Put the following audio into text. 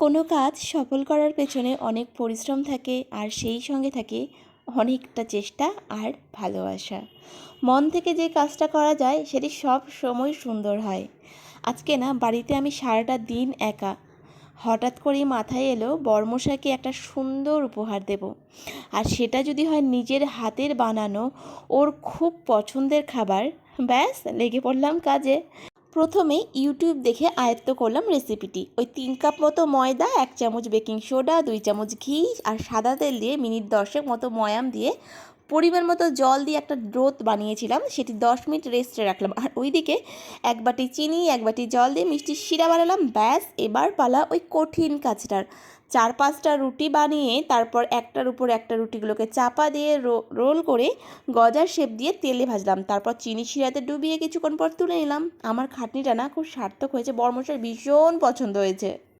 কোনো কাজ সফল করার পেছনে অনেক পরিশ্রম থাকে আর সেই সঙ্গে থাকে অনেকটা চেষ্টা আর ভালোবাসা। মন থেকে যে কাজটা করা যায় সেটি সব সময় সুন্দর হয়। আজকে না বাড়িতে আমি সারাটা দিন একা। হঠাৎ করেই মাথায় এলো বর্মশাইকে একটা সুন্দর উপহার দেব। আর সেটা যদি হয় নিজের হাতের বানানো ওর খুব পছন্দের খাবার। ব্যাস লেগে পড়লাম কাজে। প্রথমে ইউটিউব দেখে আয়ত্ত করলাম রেসিপিটি। ওই 3 কাপ মতো ময়দা, 1 চামচ বেকিং সোডা, 2 চামচ ঘি আর সাদা তেল দিয়ে মিনিট 10 মতো ময়াম দিয়ে পরিমাণ মতো জল দিয়ে একটা ডো বানিয়েছিলাম। সেটি 10 মিনিট রেস্টে রাখলাম। আর ওইদিকে 1 বাটি চিনি, 1 বাটি জল দিয়ে মিষ্টির শিরা বানালাম। ব্যাস এবার পালা ওই কঠিন কাজটার। 4-5টা রুটি বানিয়ে তারপর একটার উপর একটা রুটিগুলোকে চাপা দিয়ে রোল করে গজার শেপ দিয়ে তেলে ভাজলাম। তারপর চিনি শিরাতে ডুবিয়ে কিছুক্ষণ পর তুলে নিলাম। আমার খাটনিটা না খুব সার্থক হয়েছে, বরমশাইয়ের ভীষণ পছন্দ হয়েছে।